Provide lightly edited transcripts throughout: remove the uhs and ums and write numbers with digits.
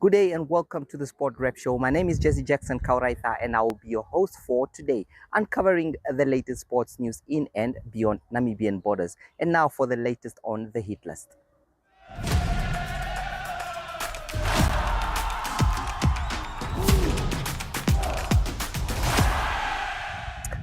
Good day and welcome to the Sport Rep Show. My name is Jesse Jackson Kauraitha and I will be your host for today, uncovering the latest sports news in and beyond Namibian borders. And now for the latest on the hit list.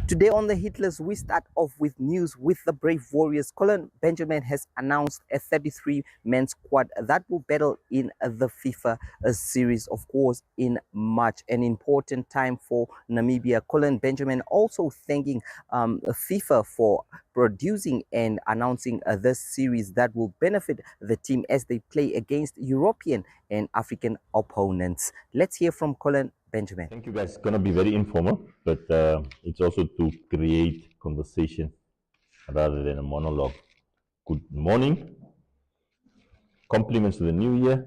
Today on the hit list, we start off with news with the Brave Warriors. Colin Benjamin has announced a 33-man squad that will battle in the FIFA series, of course, in March. An important time for Namibia. Colin Benjamin also thanking FIFA for producing and announcing this series that will benefit the team as they play against European and African opponents. Let's hear from Colin Benjamin. Thank you guys. It's going to be very informal, but it's also to create conversation rather than a monologue. Good morning. Compliments to the new year.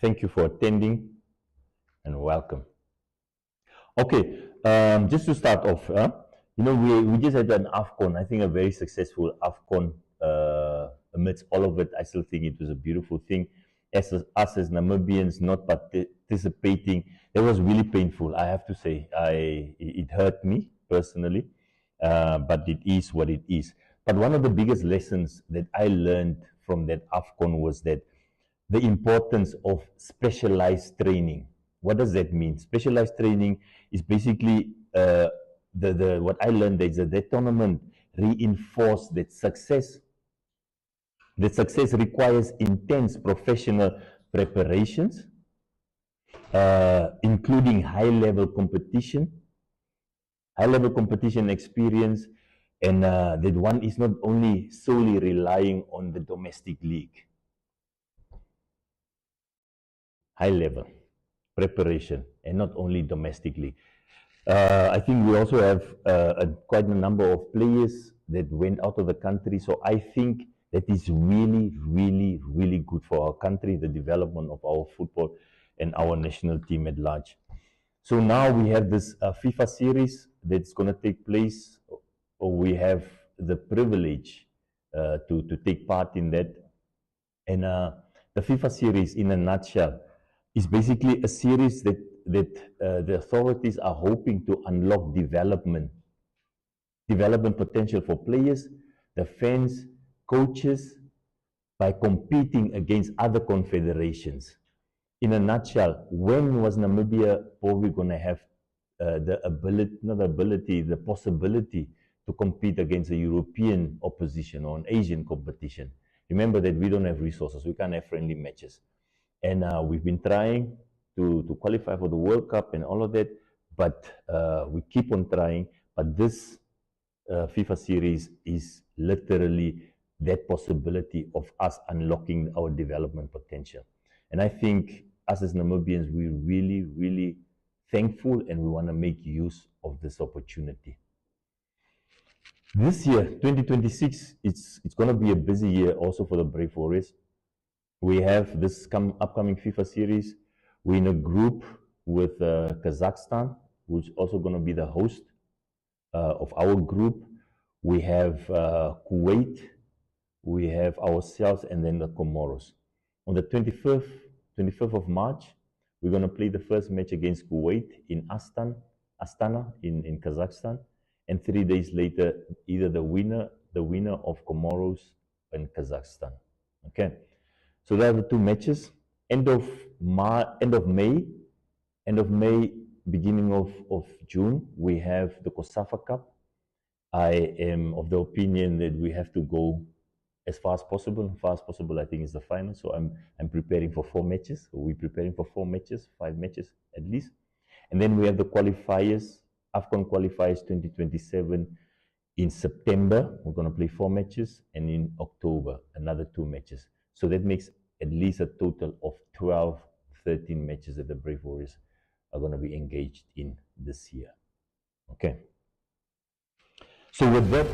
Thank you for attending and welcome. Okay, just to start off, we just had an AFCON, I think a very successful AFCON. Amidst all of it, I still think it was a beautiful thing. Us as Namibians not participating, it was really painful, I have to say. It hurt me personally, but it is what it is. But one of the biggest lessons that I learned from that AFCON was that the importance of specialized training. What does that mean? Specialized training is basically what I learned is that tournament reinforced that success requires intense professional preparations, including high-level competition experience, and that one is not only solely relying on the domestic league. High-level preparation, and not only domestically. I think we also have quite a number of players that went out of the country, so I think that is really, really, really good for our country, the development of our football and our national team at large. So now we have this FIFA series that's going to take place, or we have the privilege to take part in that. And the FIFA series, in a nutshell, is basically a series that the authorities are hoping to unlock development potential for players, the fans, coaches, by competing against other confederations. In a nutshell, when was Namibia probably going to have the possibility to compete against a European opposition or an Asian competition? Remember that we don't have resources, we can't have friendly matches. And we've been trying to qualify for the World Cup and all of that, but we keep on trying. But this FIFA series is literally that possibility of us unlocking our development potential. And I think us as Namibians, we're really, really thankful, and we want to make use of this opportunity. This year, 2026, it's going to be a busy year also for the Brave Warriors. We have this upcoming FIFA series. We're in a group with Kazakhstan, which is also going to be the host of our group. We have Kuwait, we have ourselves, and then the Comoros. On the 25th of March, we're going to play the first match against Kuwait in Astana in Kazakhstan. And 3 days later, either the winner of Comoros and Kazakhstan. Okay. So there are the two matches. End of May, beginning of June, we have the COSAFA Cup. I am of the opinion that we have to go as far as possible. Far as possible, I think, is the final. So I'm preparing for 4 matches. We're preparing for 4 matches, 5 matches at least. And then we have the qualifiers, AFCON qualifiers 2027 in September. We're going to play 4 matches, and in October, another 2 matches. So that makes at least a total of 13 matches that the Brave Warriors are going to be engaged in this year. Okay. So with that,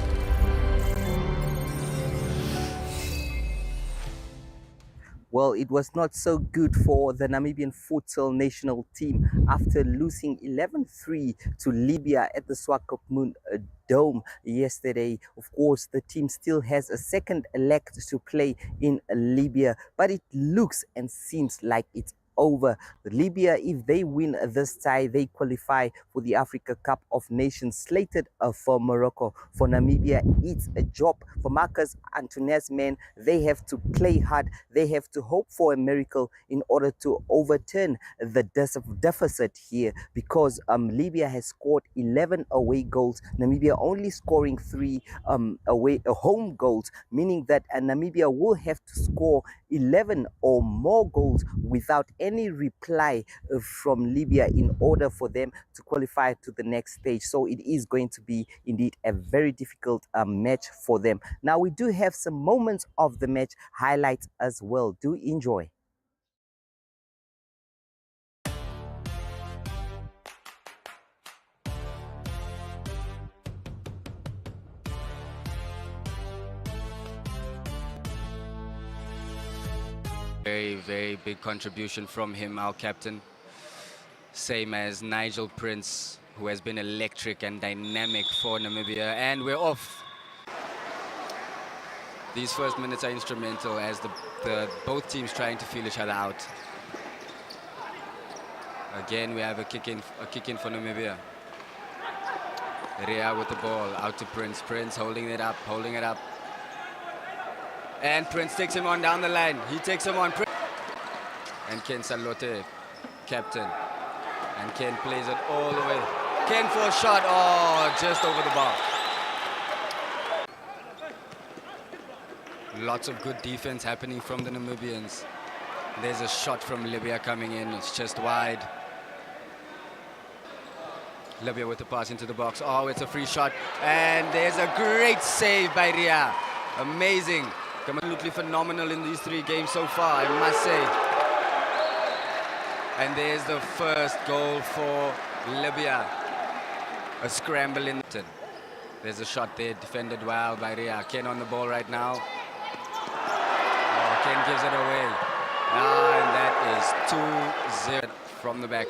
Well, it was not so good for the Namibian futsal national team after losing 11-3 to Libya at the Swakopmund Dome yesterday. Of course, the team still has a second leg to play in Libya, but it looks and seems like it's over. Libya, if they win this tie, they qualify for the Africa Cup of Nations slated for Morocco. For Namibia, it's a job. For Marcus Antoinette's men, they have to play hard. They have to hope for a miracle in order to overturn the deficit here, because Libya has scored 11 away goals. Namibia only scoring 3 home goals, meaning that Namibia will have to score 11 or more goals without any reply from Libya in order for them to qualify to the next stage. So it is going to be indeed a very difficult match for them. Now, we do have some moments of the match highlights as well. Do enjoy. Very big contribution from him, our captain. Same as Nigel Prince, who has been electric and dynamic for Namibia. And we're off. These first minutes are instrumental as both teams trying to feel each other out. Again, we have a kick in for Namibia. Ria with the ball, out to Prince. Prince holding it up. And Prince takes him on down the line. He takes him on. And Ken Salote, captain. And Ken plays it all the way. Ken for a shot. Oh, just over the bar. Lots of good defense happening from the Namibians. There's a shot from Libya coming in. It's just wide. Libya with the pass into the box. Oh, it's a free shot. And there's a great save by Ria. Amazing. Absolutely phenomenal in these 3 games so far, I must say. And there's the first goal for Libya. A scramble in the... There's a shot there, defended well by Ria. Ken on the ball right now. Oh, Ken gives it away. And that is 2-0 from the back.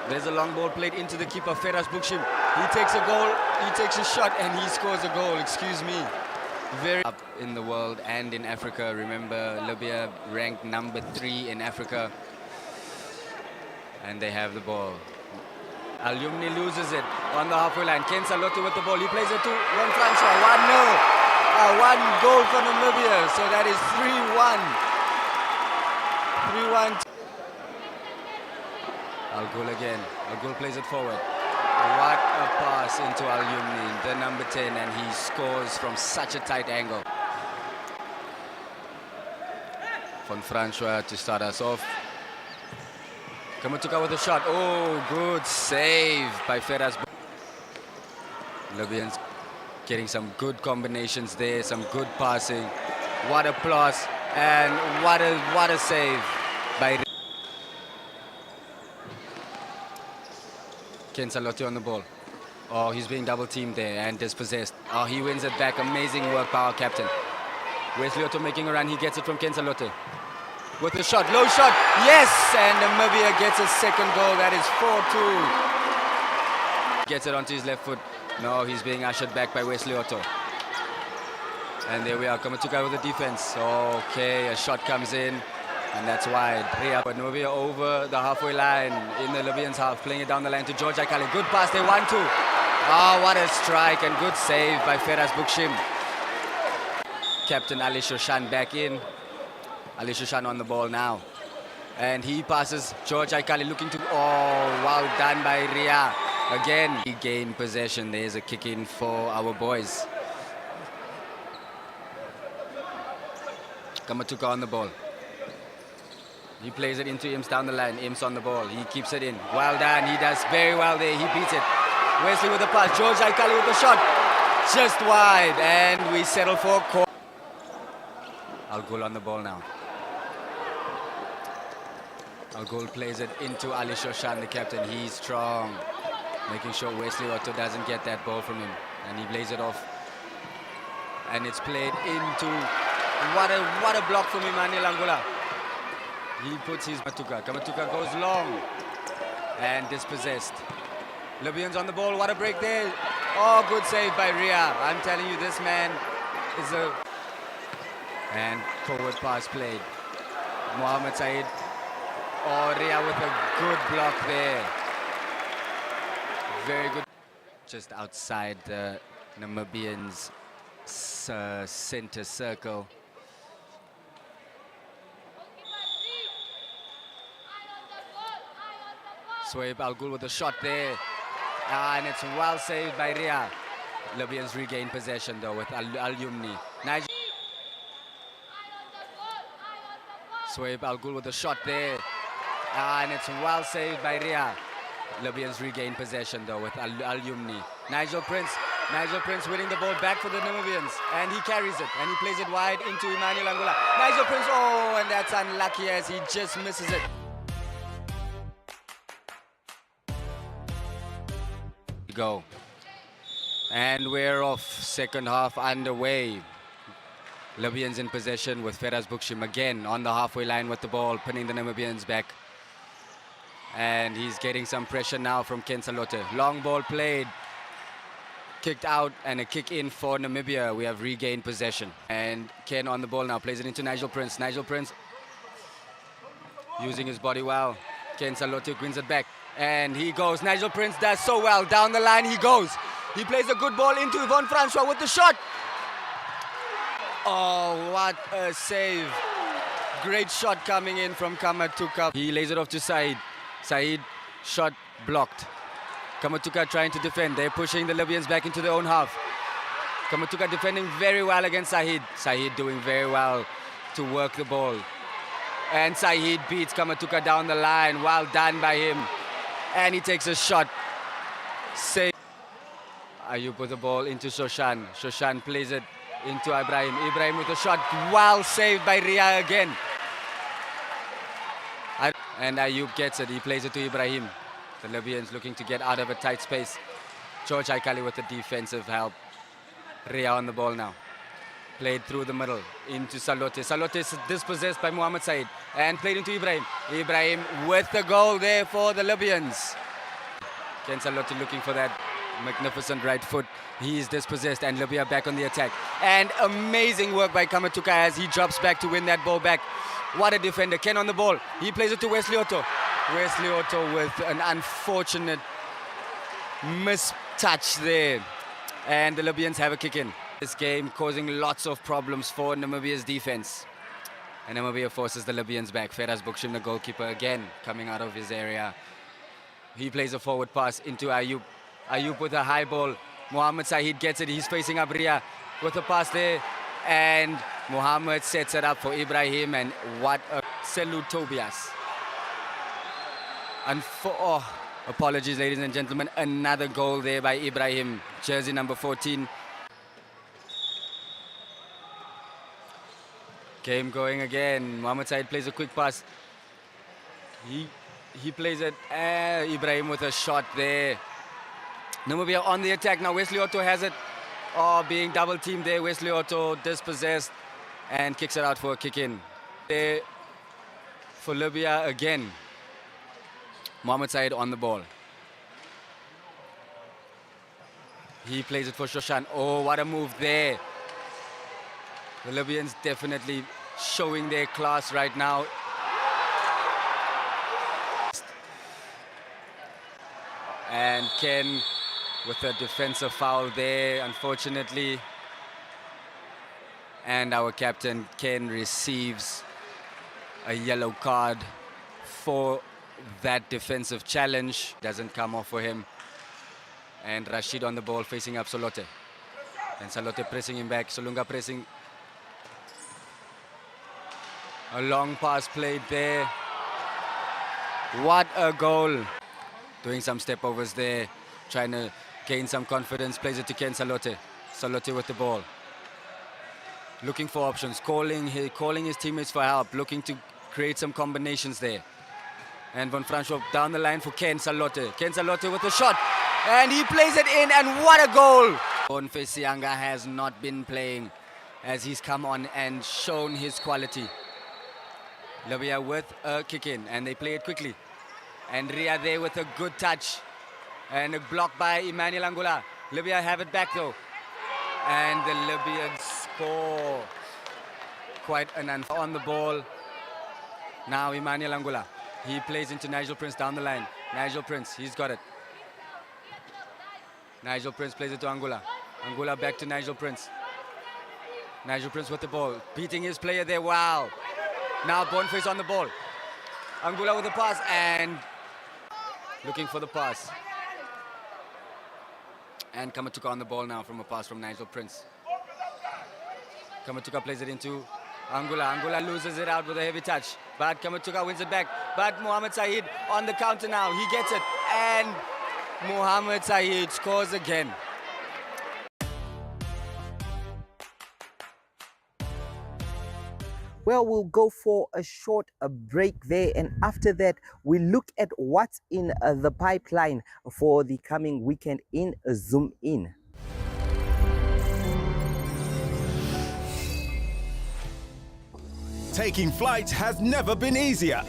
There's a long ball played into the keeper, Feras Bukshim. He takes a goal, he takes a shot, and he scores a goal, excuse me. Very up in the world and in Africa. Remember, Libya ranked number 3 in Africa. And they have the ball. Al-Yumni loses it on the halfway line. Ken Salote with the ball. He plays it to Ron Francois. 1-0. 1 goal for Namibia. So that is 3-1. 3-1. Al-Ghul again. Al-Ghul plays it forward. What a pass into Al-Yumni, the number 10, and he scores from such a tight angle. Von Francois to start us off. Kamatuka with a shot. Oh, good save by Feras. Libyans getting some good combinations there, some good passing. What a pass, and what a save by Ken Salote on the ball. Oh, he's being double teamed there and dispossessed. Oh, he wins it back. Amazing work by our captain. Wesley Otto making a run. He gets it from Ken Salote. With the shot, low shot, yes! And Namibia gets a second goal. That is 4-2. Gets it onto his left foot. No, he's being ushered back by Wesley Otto. And there we are, Kamatuka with the defense. Okay, a shot comes in, and that's wide. But Namibia over the halfway line in the Libyans' half, playing it down the line to George Aikali. Good pass, they 1-2. Oh, what a strike, and good save by Feras Bukshim. Captain Ali Shoshan back in. Ali Shoshan on the ball now. And he passes George Aikali looking to... Oh, well done by Ria. Again, he gained possession. There's a kick in for our boys. Kamatuka on the ball. He plays it into Ims down the line. Ims on the ball. He keeps it in. Well done. He does very well there. He beats it. Wesley with the pass. George Aikali with the shot. Just wide. And we settle for a corner. Al-Ghul on the ball now. Al-Ghul plays it into Ali Shoshan, the captain. He's strong. Making sure Wesley Otto doesn't get that ball from him. And he plays it off. And it's played into what a block from Emmanuel Angula. He puts his Kamatuka goes long and dispossessed. Libyans on the ball. What a break there. Oh, good save by Ria. I'm telling you, this man is a... And forward pass played. Mohamed Said. Oh, Ria with a good block there. Very good. Just outside the Namibians' center circle. Swaib Al Ghul with a shot there. And it's well saved by Ria. Libyans regain possession though with Al Yumni. Swaib Al Ghul with a shot there. And it's well saved by Ria. Libyans regain possession though with Al Yumni. Nigel Prince winning the ball back for the Namibians. And he carries it. And he plays it wide into Emmanuel Angula. Nigel Prince, oh, and that's unlucky as he just misses it. Go. And we're off. Second half underway. Libyans in possession with Feras Bukshim again on the halfway line with the ball, pinning the Namibians back. And he's getting some pressure now from Ken Salote. Long ball played. Kicked out and a kick in for Namibia. We have regained possession. And Ken on the ball now, plays it into Nigel Prince. Nigel Prince using his body well. Ken Salote wins it back. And he goes. Nigel Prince does so well. Down the line he goes. He plays a good ball into Yvonne Francois with the shot. Oh, what a save. Great shot coming in from Kamatuka. He lays it off to Said. Said, shot blocked. Kamatuka trying to defend. They're pushing the Libyans back into their own half. Kamatuka defending very well against Said. Said doing very well to work the ball. And Said beats Kamatuka down the line. Well done by him. And he takes a shot. Save. Ayub with the ball into Shoshan. Shoshan plays it into Ibrahim. Ibrahim with a shot. Well saved by Ria again. And Ayub gets it. He plays it to Ibrahim. The Libyans looking to get out of a tight space. George Aikali with the defensive help. Ria on the ball now. Played through the middle into Salote. Salote is dispossessed by Mohamed Said. And played into Ibrahim. Ibrahim with the goal there for the Libyans. Ken Salote looking for that magnificent right foot. He is dispossessed and Libya back on the attack. And amazing work by Kamatuka as he drops back to win that ball back. What a defender. Ken on the ball. He plays it to Wesley Otto. Wesley Otto with an unfortunate mistouch there. And the Libyans have a kick in. This game causing lots of problems for Namibia's defense. And Namibia forces the Libyans back. Feras Bukshim, the goalkeeper, again coming out of his area. He plays a forward pass into Ayub. Ayub with a high ball. Mohamed Said gets it. He's facing Abria with a pass there. And Mohamed sets it up for Ibrahim. And what a Selu Tobias. And for, apologies, ladies and gentlemen. Another goal there by Ibrahim. Jersey number 14. Game going again. Mohamed Said plays a quick pass. He plays it. Ibrahim with a shot there. Namibia on the attack now. Wesley Otto has it. Oh, being double teamed there. Wesley Otto dispossessed and kicks it out for a kick in. There for Libya again. Mohamed Said on the ball. He plays it for Shoshan. Oh, what a move there. The Libyans definitely showing their class right now. And Ken with a defensive foul there, unfortunately. And our captain, Ken, receives a yellow card for that defensive challenge. Doesn't come off for him. And Rashid on the ball facing up Salote. And Salote pressing him back. Solunga pressing. A long pass played there. What a goal. Doing some step overs there. Trying to gain some confidence. Plays it to Ken Salote. Salote with the ball. Looking for options. Calling his teammates for help. Looking to create some combinations there. And Von Franschhoff down the line for Ken Salote. Ken Salote with a shot. And he plays it in. And what a goal. Bonfesianga has not been playing. as he's come on and shown his quality. Libya with a kick in, and they play it quickly. And Ria there with a good touch. And a block by Emmanuel Angula. Libya have it back though. And the Libyans score. Quite an on the ball. Now Emmanuel Angula. He plays into Nigel Prince down the line. Nigel Prince, he's got it. Nigel Prince plays it to Angula. Angula back to Nigel Prince. Nigel Prince with the ball. Beating his player there, wow. Now Boniface on the ball. Angula with the pass and looking for the pass. And Kamatuka on the ball now from a pass from Nigel Prince. Kamatuka plays it into Angula. Angula loses it out with a heavy touch. But Kamatuka wins it back. But Mohamed Saeed on the counter now. He gets it. And Mohamed Saeed scores again. Well, we'll go for a short break there, and after that we look at what's in the pipeline for the coming weekend in Zoom In. Taking flight has never been easier.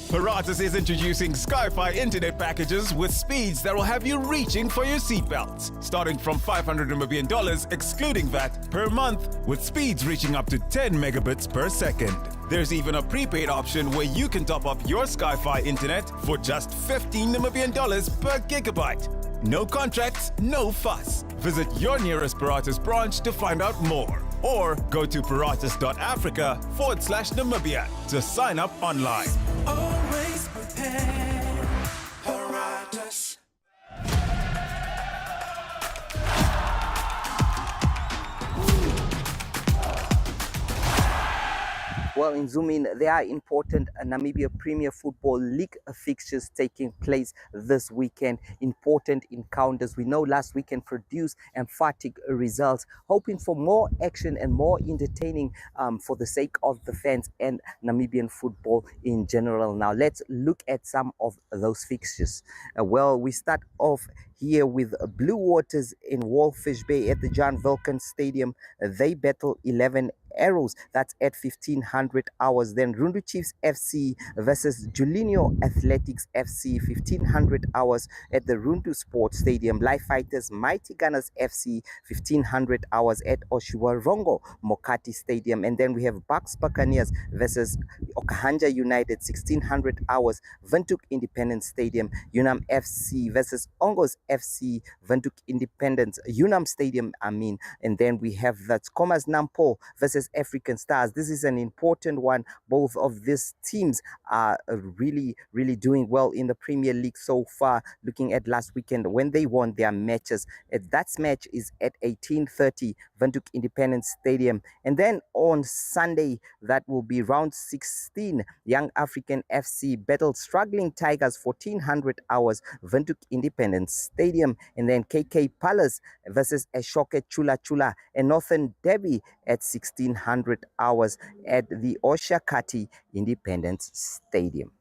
Paratus is introducing Sky-Fi internet packages with speeds that will have you reaching for your seatbelts, starting from $500 Namibian excluding VAT per month, with speeds reaching up to 10 megabits per second. There's even a prepaid option where you can top up your Sky-Fi internet for just $15 Namibian per gigabyte. No contracts, no fuss. Visit your nearest Paratus branch to find out more. Or go to paratus.africa/Namibia to sign up online. Always prepared, Paratus. Well, in Zoom In, there are important Namibia Premier Football League fixtures taking place this weekend. Important encounters. We know last weekend produced emphatic results. Hoping for more action and more entertaining for the sake of the fans and Namibian football in general. Now, let's look at some of those fixtures. Well, we start off here with Blue Waters in Walfish Bay at the John Vulcan Stadium. They battle 11 Arrows. That's at 1500 hours. Then Rundu Chiefs FC versus Julinho Athletics FC, 1500 hours at the Rundu Sports Stadium. Life Fighters Mighty Gunners FC, 1500 hours at Oshiwarongo Mokati Stadium. And then we have Bucks Buccaneers versus Okahanja United, 1600 hours, Windhoek Independence Stadium. Unam FC versus Ongos FC, Windhoek Independence, Unam Stadium, And then we have that's Commerce Nampo versus African Stars. This is an important one. Both of these teams are really doing well in the Premier League so far. Looking at last weekend when they won their matches, that match is at 18:30 Windhoek Independence Stadium. And then on Sunday, that will be round 16, Young African FC battle struggling Tigers, 1400 hours, Windhoek Independence Stadium. And then KK Palace versus Ashoke Chula Chula and Northern Derby at 1600 hours at the Oshakati Independence Stadium.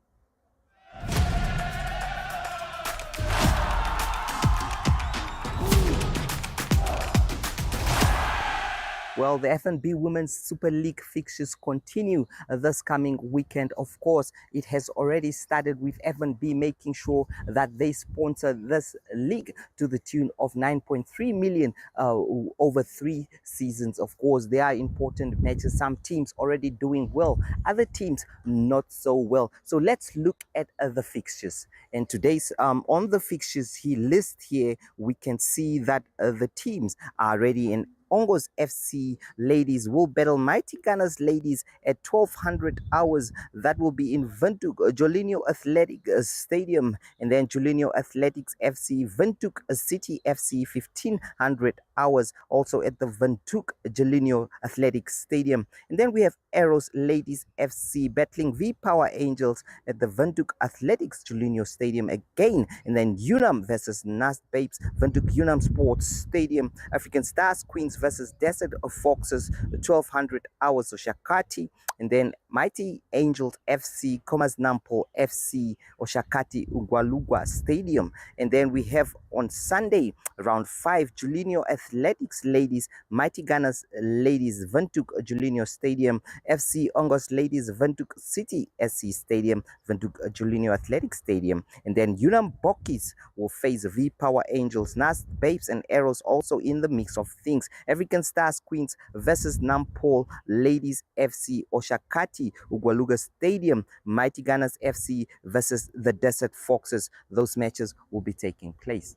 Well, the FNB Women's Super League fixtures continue this coming weekend. Of course, it has already started with FNB making sure that they sponsor this league to the tune of 9.3 million over 3 seasons. Of course, there are important matches. Some teams already doing well, other teams not so well. So let's look at the fixtures. And today's on the fixtures list here, we can see that the teams are ready. In Ongos FC ladies will battle Mighty Gunners ladies at 1200 hours. That will be in Windhoek Julinho Athletic Stadium. And then Julinho Athletics FC Windhoek City FC, 1500 hours, also at the Windhoek Julinho Athletics Stadium. And then we have Arrows Ladies FC battling V Power Angels at the Windhoek Athletics Julinho Stadium again. And then Unam versus Nast Babes, Windhoek Unam Sports Stadium. African Stars Queens versus Desert of Foxes, 1200 hours, so Shakati. And then Mighty Angels FC, Comas Nampo FC, Oshakati Ugwalugwa Stadium. And then we have on Sunday, round 5, Julinho Athletics Ladies, Mighty Gunners Ladies, Ventuk Julinho Stadium, FC Ongos Ladies, Ventuk City SC Stadium, Ventuk Julinho Athletics Stadium. And then Unam Bokis will face V-Power Angels, Nas Babes and Arrows also in the mix of things. African Stars Queens versus Nampol Ladies FC, Oshakati Ugwaluga Stadium, Mighty Gunners FC versus the Desert Foxes. Those matches will be taking place.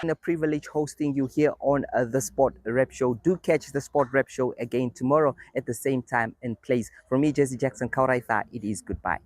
A privilege hosting you here on the Sport Rep Show. Do catch the Sport Rep Show again tomorrow at the same time and place. From me, Jesse Jackson Kauraitha, it is goodbye.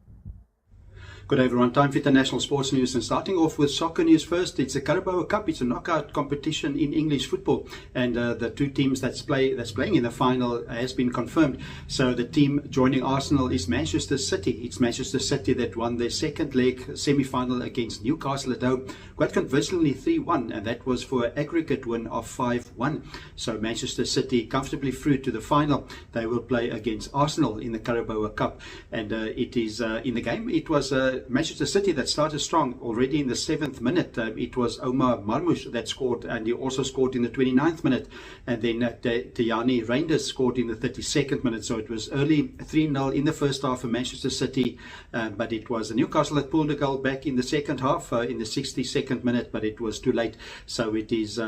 Good day everyone, time for international sports news, and starting off with soccer news first. It's a Carabao Cup, it's a knockout competition in English football, and the two teams that's playing in the final has been confirmed. So the team joining Arsenal is Manchester City. It's Manchester City that won their second leg semi-final against Newcastle at home, quite convincingly 3-1, and that was for an aggregate win of 5-1. So Manchester City comfortably through to the final. They will play against Arsenal in the Carabao Cup, and it is in the game. It was Manchester City that started strong already in the 7th minute. It was Omar Marmoush that scored, and he also scored in the 29th minute, and then Tijani Reinders scored in the 32nd minute. So it was early 3-0 in the first half for Manchester City, but it was Newcastle that pulled a goal back in the second half in the 62nd minute, but it was too late. So it is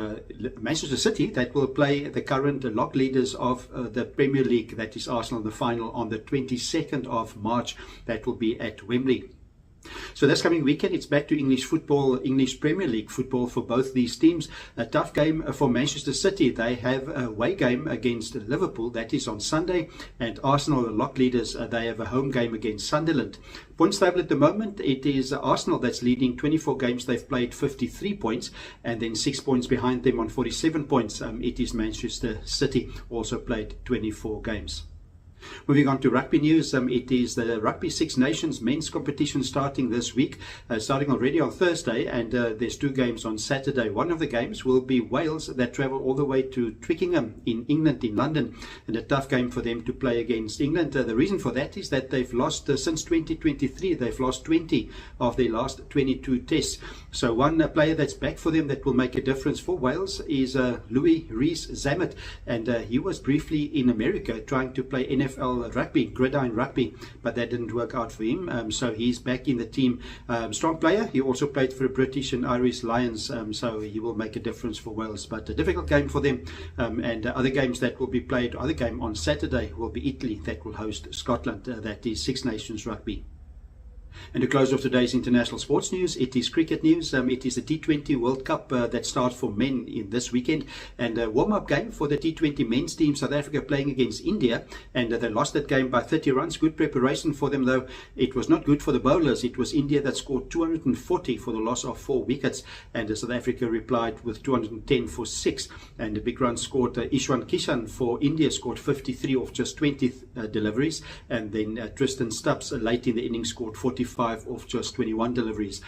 Manchester City that will play the current lock leaders of the Premier League, that is Arsenal, in the final on the 22nd of March. That will be at Wembley. So this coming weekend, it's back to English football, English Premier League football for both these teams. A tough game for Manchester City. They have a away game against Liverpool, that is on Sunday, and Arsenal, the lock leaders, they have a home game against Sunderland. Points table at the moment, it is Arsenal that's leading 24 games. They've played 53 points, and then 6 points behind them on 47 points. It is Manchester City, also played 24 games. Moving on to rugby news, it is the Rugby Six Nations men's competition starting this week, starting already on Thursday, and there's 2 games on Saturday. One of the games will be Wales that travel all the way to Twickenham in England, in London, and a tough game for them to play against England. The reason for that is that they've lost since 2023, they've lost 20 of their last 22 tests. So one player that's back for them that will make a difference for Wales is Louis Rees-Zammit, and he was briefly in America trying to play NFL rugby, gridiron rugby, but that didn't work out for him. So he's back in the team. Strong player. He also played for the British and Irish Lions, so he will make a difference for Wales. But a difficult game for them. And other games that will be played, other game on Saturday will be Italy that will host Scotland. That is Six Nations rugby. And to close off today's international sports news, it is cricket news. It is the T20 World Cup that starts for men in this weekend, and a warm-up game for the T20 men's team. South Africa playing against India, and they lost that game by 30 runs. Good preparation for them, though. It was not good for the bowlers. It was India that scored 240 for the loss of 4 wickets, and South Africa replied with 210 for 6. And a big run scored. Ishwan Kishan for India scored 53 off just 20 deliveries, and then Tristan Stubbs late in the innings scored 45 off just 21 deliveries.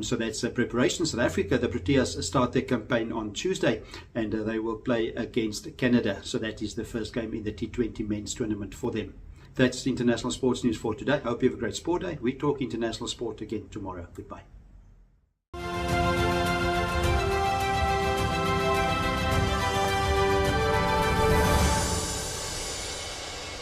So that's preparation. South Africa, the Proteas, start their campaign on Tuesday, and they will play against Canada. So that is the first game in the T20 men's tournament for them. That's international sports news for today. I hope you have a great sport day. We talk international sport again tomorrow. Goodbye.